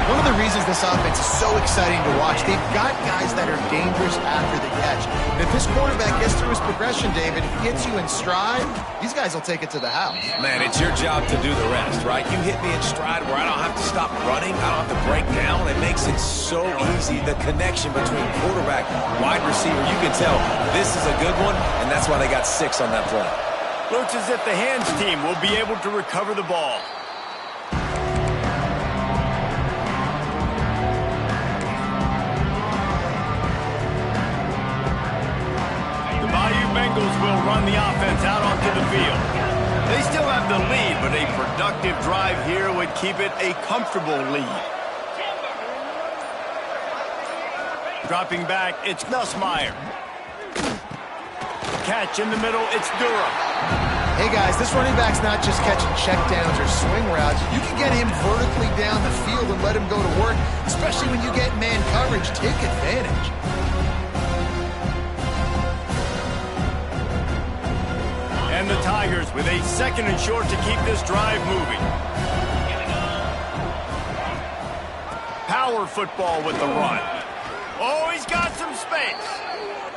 One of the reasons this offense is so exciting to watch, they've got guys that are dangerous after the catch. And if this quarterback gets through his progression, David, if he gets you in stride, these guys will take it to the house. Man, it's your job to do the rest, right? You hit me in stride where I don't have to stop running. I don't have to break down. It makes it so easy. The connection between quarterback, wide receiver, you can tell this is a good one, and that's why they got 6 on that play. Looks as if the hands team will be able to recover the ball. Bengals will run the offense out onto the field. They still have the lead, but a productive drive here would keep it a comfortable lead. Dropping back, it's Nussmeier. Catch in the middle, it's Durham. Hey guys, this running back's not just catching checkdowns or swing routes. You can get him vertically down the field and let him go to work, especially when you get man coverage. Take advantage. And the Tigers with a 2nd and short to keep this drive moving. Power football with the run. Oh, he's got some space.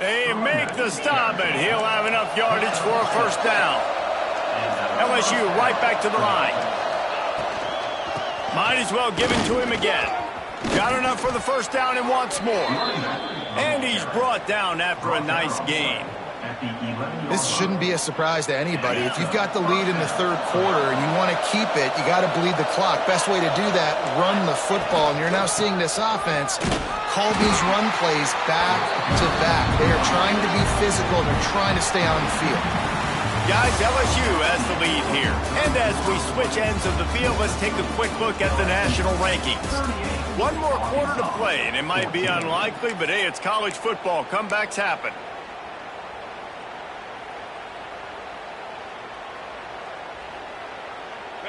They make the stop, but he'll have enough yardage for a first down. LSU right back to the line. Might as well give it to him again. Got enough for the first down and wants more. And he's brought down after a nice gain. This shouldn't be a surprise to anybody. If you've got the lead in the 3rd quarter and you want to keep it, you got to bleed the clock. Best way to do that, run the football. And you're now seeing this offense call these run plays back to back. They are trying to be physical and they're trying to stay on the field. Guys, LSU has the lead here. And as we switch ends of the field, let's take a quick look at the national rankings. One more quarter to play, and it might be unlikely, but hey, it's college football. Comebacks happen.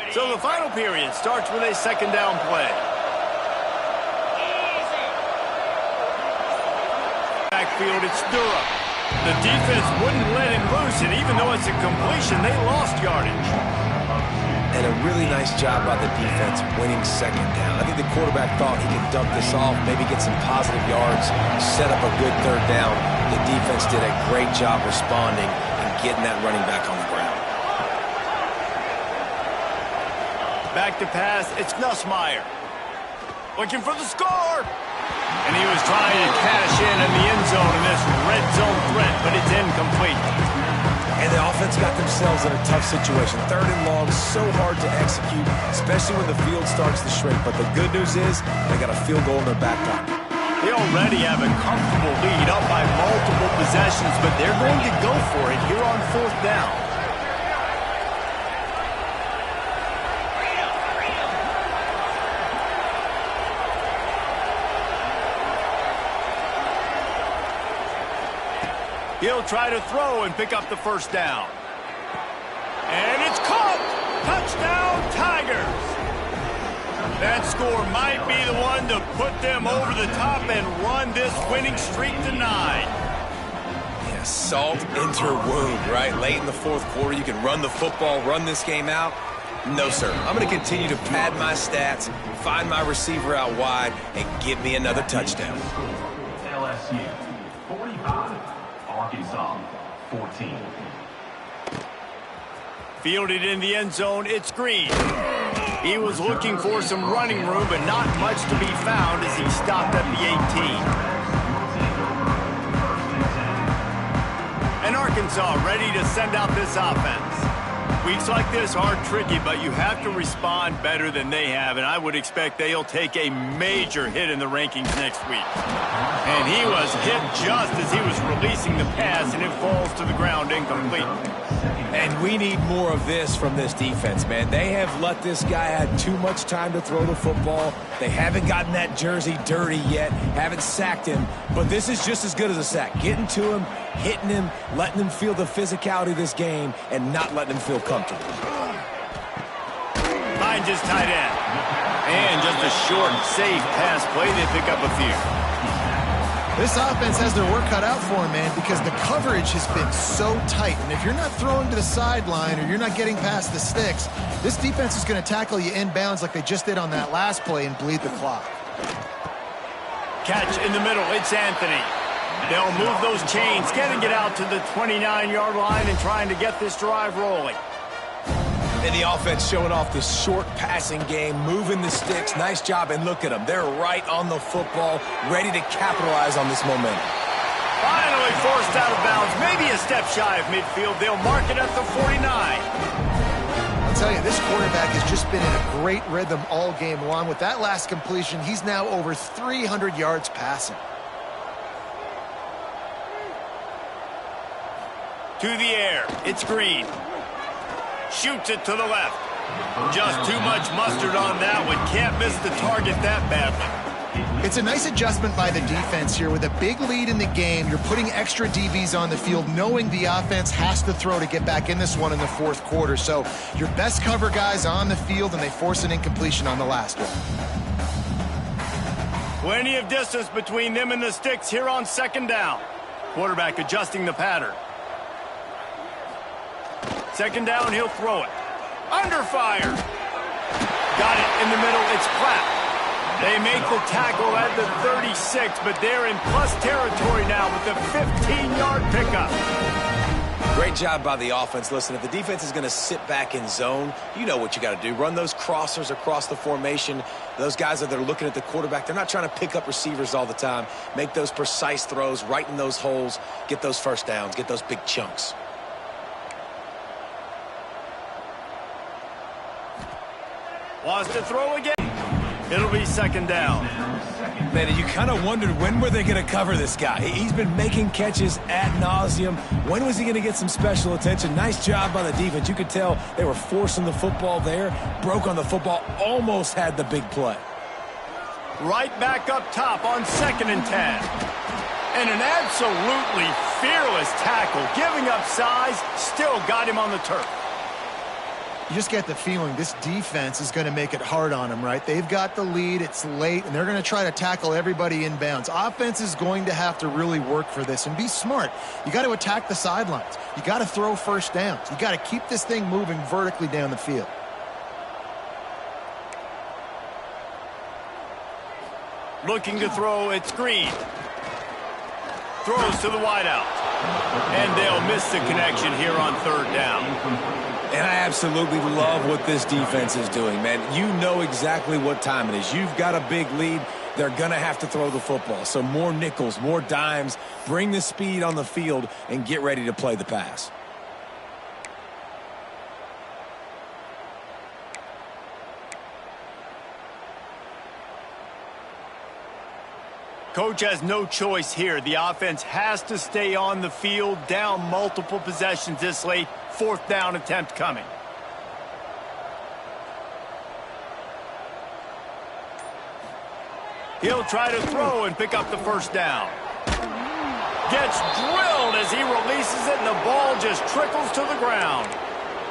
So the final period starts with a 2nd down play. Backfield, it's Durham. The defense wouldn't let him loose, and even though it's a completion, they lost yardage. And a really nice job by the defense winning 2nd down. I think the quarterback thought he could dump this off, maybe get some positive yards, set up a good 3rd down. The defense did a great job responding and getting that running back on the ground. Back to pass, it's Nussmeier. Looking for the score. And he was trying to cash in the end zone in this red zone threat, but it's incomplete. And the offense got themselves in a tough situation. 3rd and long, so hard to execute, especially when the field starts to shrink. But the good news is they got a field goal in their back pocket. They already have a comfortable lead up by multiple possessions, but they're going to go for it here on 4th down. He'll try to throw and pick up the first down. And it's caught! Touchdown, Tigers! That score might be the one to put them over the top and run this winning streak to 9. Yeah, salt into her wound, right? Late in the 4th quarter, you can run the football, run this game out. No, sir. I'm going to continue to pad my stats, find my receiver out wide, and give me another touchdown. LSU 45. Arkansas 14. Fielded in the end zone, it's Green. He was looking for some running room, but not much to be found as he stopped at the 18. And Arkansas ready to send out this offense. Weeks like this are tricky, but you have to respond better than they have, and I would expect they'll take a major hit in the rankings next week. And he was hit just as he was releasing the pass, and it falls to the ground incomplete. And we need more of this from this defense, man. They have let this guy have too much time to throw the football. They haven't gotten that jersey dirty yet, haven't sacked him. But this is just as good as a sack. Getting to him, hitting him, letting him feel the physicality of this game, and not letting him feel comfortable. Finds his tight end. And just a short, safe pass play. They pick up a few. This offense has their work cut out for them, man, because the coverage has been so tight. And if you're not throwing to the sideline or you're not getting past the sticks, this defense is going to tackle you inbounds like they just did on that last play and bleed the clock. Catch in the middle. It's Anthony. They'll move those chains, getting it out to the 29-yard line and trying to get this drive rolling. And the offense showing off this short passing game, moving the sticks. Nice job, and look at them. They're right on the football, ready to capitalize on this momentum. Finally forced out of bounds, maybe a step shy of midfield. They'll mark it at the 49. I'll tell you, this quarterback has just been in a great rhythm all game long. With that last completion, he's now over 300 yards passing. To the air, it's Green. Shoots it to the left. Just too much mustard on that one. Can't miss the target that badly. It's a nice adjustment by the defense here. With a big lead in the game, you're putting extra DBs on the field, knowing the offense has to throw to get back in this one in the fourth quarter. So your best cover guys on the field, and they force an incompletion on the last one. Plenty of distance between them and the sticks here on second down. Quarterback adjusting the pattern. Second down, he'll throw it. Under fire. Got it in the middle. It's Platt. They make the tackle at the 36, but they're in plus territory now with the 15-yard pickup. Great job by the offense. Listen, if the defense is going to sit back in zone, you know what you got to do. Run those crossers across the formation. Those guys that are looking at the quarterback, they're not trying to pick up receivers all the time. Make those precise throws right in those holes. Get those first downs. Get those big chunks. Wants to throw again. It'll be second down. Man, you kind of wondered when were they going to cover this guy. He's been making catches ad nauseum. When was he going to get some special attention? Nice job by the defense. You could tell they were forcing the football there. Broke on the football. Almost had the big play. Right back up top on 2nd and 10. And an absolutely fearless tackle. Giving up size. Still got him on the turf. You just get the feeling this defense is going to make it hard on them, right? They've got the lead, it's late, and they're going to try to tackle everybody inbounds. Offense is going to have to really work for this and be smart. You got to attack the sidelines. You got to throw first downs. You got to keep this thing moving vertically down the field. Looking to throw, it's Green. Throws to the wideout. And they'll miss the connection here on 3rd down. And I absolutely love what this defense is doing, man. You know exactly what time it is. You've got a big lead. They're going to have to throw the football. So more nickels, more dimes, bring the speed on the field, and get ready to play the pass. Coach has no choice here. The offense has to stay on the field, down multiple possessions this late. 4th down attempt coming. He'll try to throw and pick up the first down. Gets drilled as he releases it, and the ball just trickles to the ground.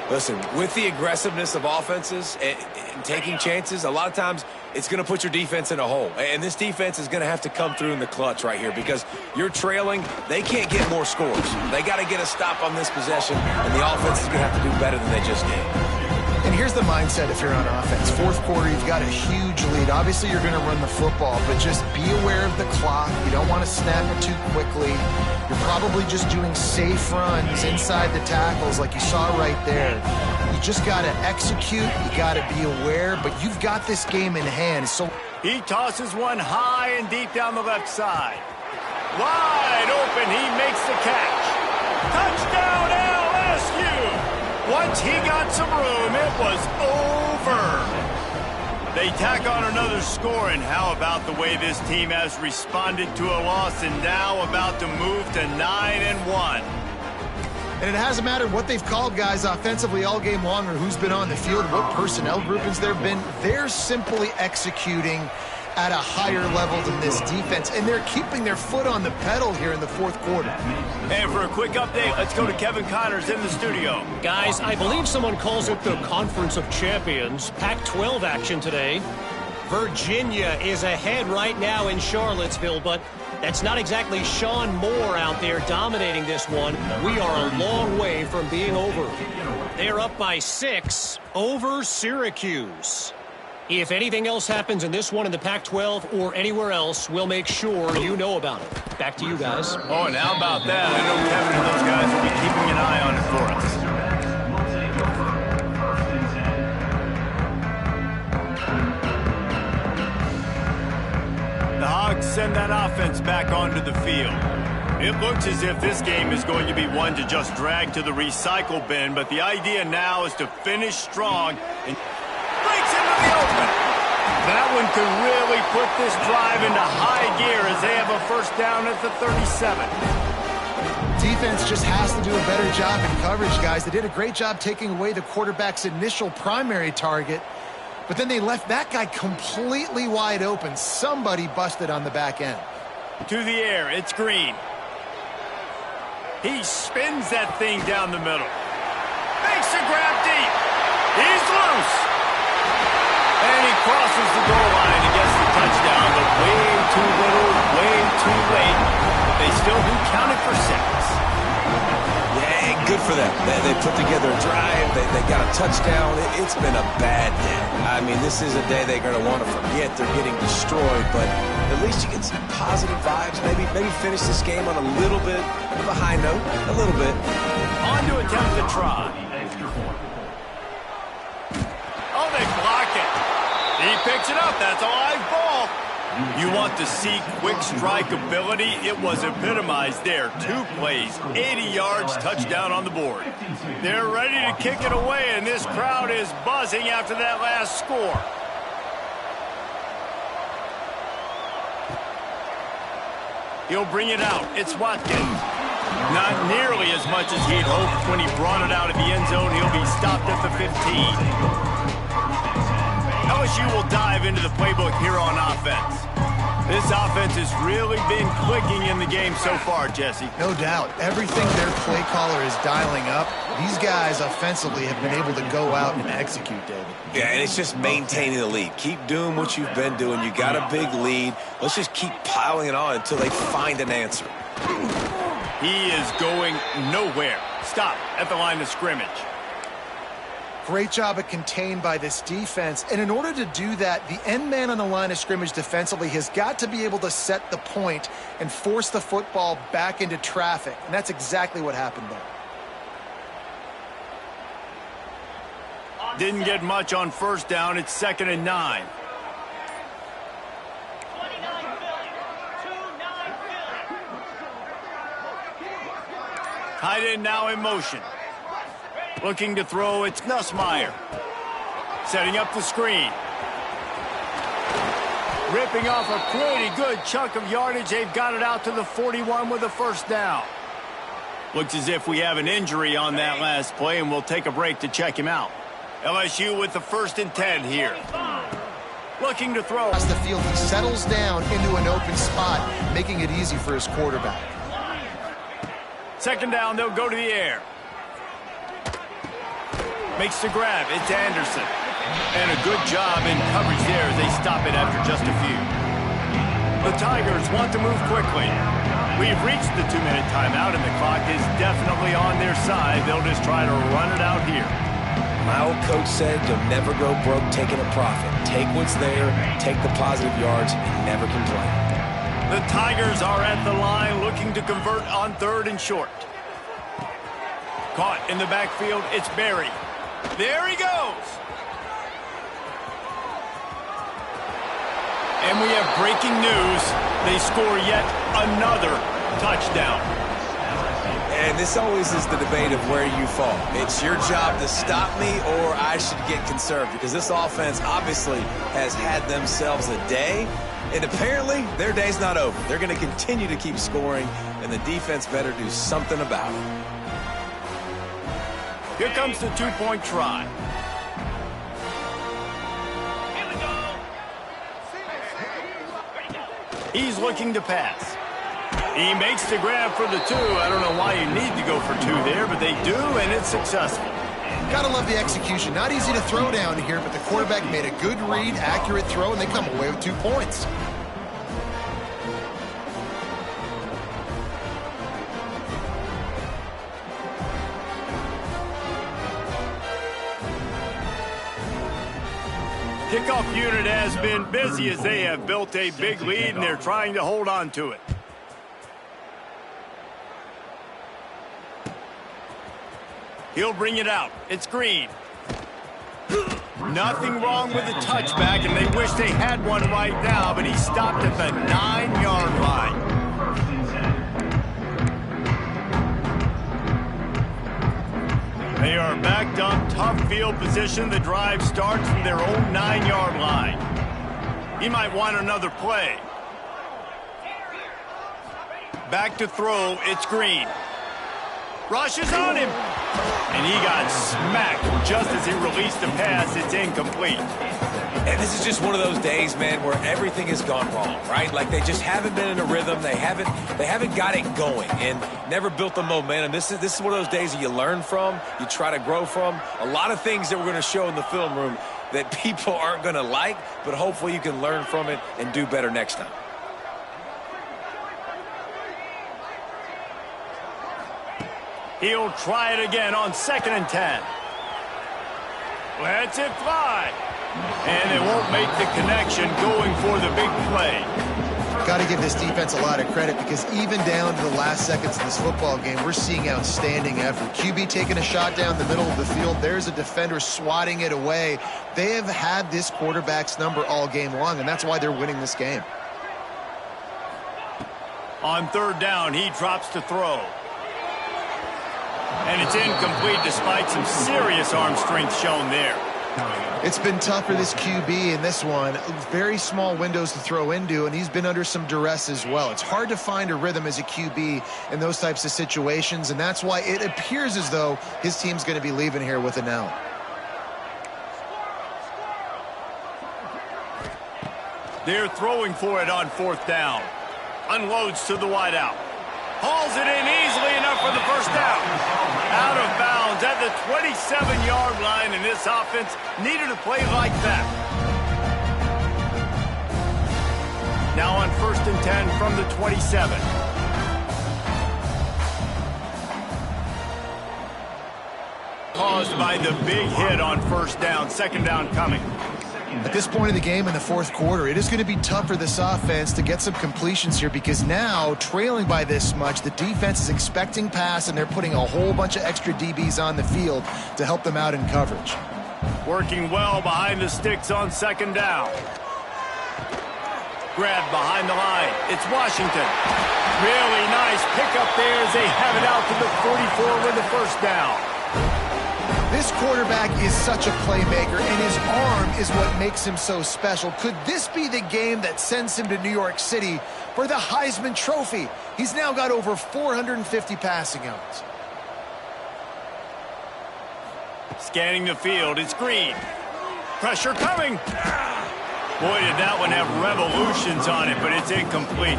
Listen, with the aggressiveness of offenses and taking chances, a lot of times it's going to put your defense in a hole. And this defense is going to have to come through in the clutch right here because you're trailing. They can't get more scores. They got to get a stop on this possession, and the offense is going to have to do better than they just did. And here's the mindset if you're on offense. 4th quarter, you've got a huge lead. Obviously, you're going to run the football, but just be aware of the clock. You don't want to snap it too quickly. You're probably just doing safe runs inside the tackles like you saw right there. You just got to execute. You got to be aware, but you've got this game in hand. So he tosses one high and deep down the left side. Wide open, he makes the catch. Touchdown LSU! Once he got some room, it was over. They tack on another score, and how about the way this team has responded to a loss and now about to move to 9-1. And it hasn't mattered what they've called guys offensively all game long or who's been on the field, what personnel groupings there have been. They're simply executing at a higher level than this defense, and they're keeping their foot on the pedal here in the fourth quarter. And for a quick update, let's go to Kevin Connors in the studio. Guys, I believe someone calls it the Conference of Champions. Pac-12 action today. Virginia is ahead right now in Charlottesville, but that's not exactly Sean Moore out there dominating this one. We are a long way from being over. They're up by 6 over Syracuse. If anything else happens in this one in the Pac-12 or anywhere else, we'll make sure you know about it. Back to you guys. Oh, and how about that? I know Kevin and those guys will be keeping an eye on it for us. The Hogs send that offense back onto the field. It looks as if this game is going to be one to just drag to the recycle bin, but the idea now is to finish strong and breaks into the open. That one could really put this drive into high gear as they have a first down at the 37. Defense just has to do a better job in coverage, guys. They did a great job taking away the quarterback's initial primary target, but then they left that guy completely wide open. Somebody busted on the back end. To the air, it's Green. He spins that thing down the middle. Makes a grab deep. He's loose. And he crosses the goal line and gets the touchdown, but way too little, way too late. But they still do count it for 6. Yeah, good for them. They put together a drive. They got a touchdown. It's been a bad day. I mean, this is a day they're going to want to forget. They're getting destroyed, but at least you get some positive vibes. Maybe finish this game on a little bit of a high note. A little bit. On to attempt the try. Oh, they block it. He picks it up. That's a live ball. You want to see quick strike ability? It was epitomized there. 2 plays, 80 yards, touchdown on the board. They're ready to kick it away, and this crowd is buzzing after that last score. He'll bring it out. It's Watkins. Not nearly as much as he'd hoped when he brought it out of the end zone. He'll be stopped at the 15. LSU will dive into the playbook here on offense. This offense has really been clicking in the game so far, Jesse. No doubt. Everything their play caller is dialing up, these guys offensively have been able to go out and execute, David. Yeah, and it's just maintaining the lead. Keep doing what you've been doing. You got a big lead. Let's just keep piling it on until they find an answer. He is going nowhere. Stop at the line of scrimmage. Great job at contained by this defense. And in order to do that, the end man on the line of scrimmage defensively has got to be able to set the point and force the football back into traffic. And that's exactly what happened there. Didn't get much on first down. It's 2nd and 9. Tight end now in motion. Looking to throw, it's Nussmeier. Setting up the screen. Ripping off a pretty good chunk of yardage. They've got it out to the 41 with a first down. Looks as if we have an injury on that last play, and we'll take a break to check him out. LSU with the 1st and 10 here. Looking to throw. Across the field, he settles down into an open spot, making it easy for his quarterback. 2nd down, they'll go to the air. Makes the grab. It's Anderson. And a good job in coverage there as they stop it after just a few. The Tigers want to move quickly. We've reached the 2-minute timeout, and the clock is definitely on their side. They'll just try to run it out here. My old coach said you'll never go broke taking a profit. Take what's there, take the positive yards, and never complain. The Tigers are at the line looking to convert on 3rd and short. Caught in the backfield, it's Berry. There he goes. And we have breaking news. They score yet another touchdown. And this always is the debate of where you fall. It's your job to stop me, or I should get conserved, because this offense obviously has had themselves a day, and apparently their day's not over. They're going to continue to keep scoring, and the defense better do something about it. Here comes the two-point try. He's looking to pass. He makes the grab for the two. I don't know why you need to go for two there, but they do, and it's successful. Gotta love the execution. Not easy to throw down here, but the quarterback made a good read, accurate throw, and they come away with 2 points. Kickoff unit has been busy as they have built a big lead, and they're trying to hold on to it. He'll bring it out. It's Green. Nothing wrong with the touchback, and they wish they had one right now, but he stopped at the 9-yard line. They are backed up, tough field position. The drive starts from their own 9-yard line. He might want another play. Back to throw, it's Green. Rushes on him. And he got smacked just as he released the pass. It's incomplete. And this is just one of those days, man, where everything has gone wrong, right? Like they just haven't been in a rhythm. They haven't got it going and never built the momentum. This is one of those days that you learn from, you try to grow from. A lot of things that we're going to show in the film room that people aren't going to like, but hopefully you can learn from it and do better next time. He'll try it again on 2nd and 10. Lets it fly. And they won't make the connection going for the big play. Got to give this defense a lot of credit because even down to the last seconds of this football game, we're seeing outstanding effort. QB taking a shot down the middle of the field. There's a defender swatting it away. They have had this quarterback's number all game long, and that's why they're winning this game. On 3rd down, he drops to throw. And it's incomplete despite some serious arm strength shown there. It's been tough for this QB in this one. Very small windows to throw into, and he's been under some duress as well. It's hard to find a rhythm as a QB in those types of situations, and that's why it appears as though his team's going to be leaving here with an L. They're throwing for it on 4th down. Unloads to the wideout. Hauls it in easily enough for the first down. Out of bounds at the 27-yard line, and this offense needed a play like that. Now on 1st and 10 from the 27. Caused by the big hit on 1st down. 2nd down coming. At this point of the game in the 4th quarter, it is going to be tough for this offense to get some completions here because now, trailing by this much, the defense is expecting pass, and they're putting a whole bunch of extra DBs on the field to help them out in coverage. Working well behind the sticks on 2nd down. Grabbed behind the line. It's Washington. Really nice pickup there as they have it out to the 44 with the 1st down. This quarterback is such a playmaker, and his arm is what makes him so special. Could this be the game that sends him to New York City for the Heisman Trophy? He's now got over 450 passing yards. Scanning the field, it's Green. Pressure coming. Boy, did that one have revolutions on it, but it's incomplete.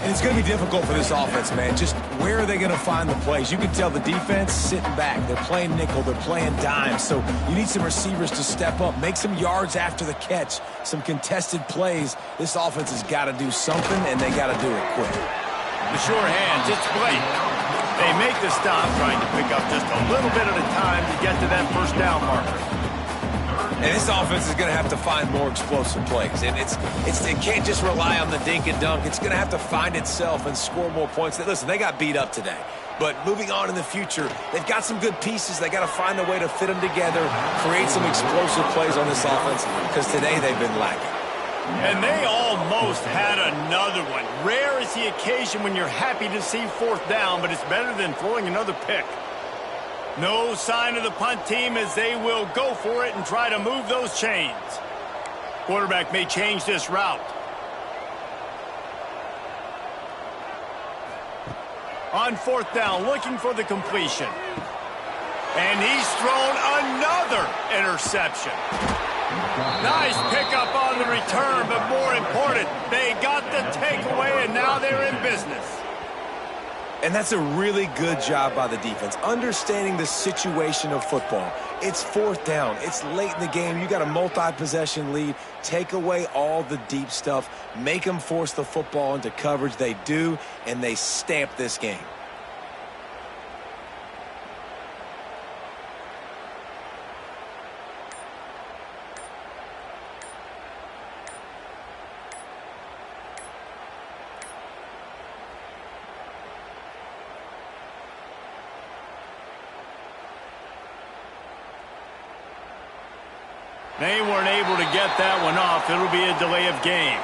And it's going to be difficult for this offense, man. Just where are they going to find the plays? You can tell the defense sitting back. They're playing nickel. They're playing dime. So you need some receivers to step up, make some yards after the catch, some contested plays. This offense has got to do something, and they got to do it quick. The sure hands, it's Blake. They make the stop, trying to pick up just a little bit at a time to get to that 1st down marker. And this offense is going to have to find more explosive plays. And it can't just rely on the dink and dunk. It's going to have to find itself and score more points. Listen, they got beat up today. But moving on in the future, they've got some good pieces. They got to find a way to fit them together, create some explosive plays on this offense, because today they've been lacking. And they almost had another one. Rare is the occasion when you're happy to see 4th down, but it's better than throwing another pick. No sign of the punt team as they will go for it and try to move those chains. Quarterback may change this route. On 4th down, looking for the completion. And he's thrown another interception. Nice pickup on the return, but more important, they got the takeaway, and now they're in business. And that's a really good job by the defense, understanding the situation of football. It's fourth down. It's late in the game. You got a multi-possession lead. Take away all the deep stuff. Make them force the football into coverage. They do, and they stamp this game. They weren't able to get that one off. It'll be a delay of game.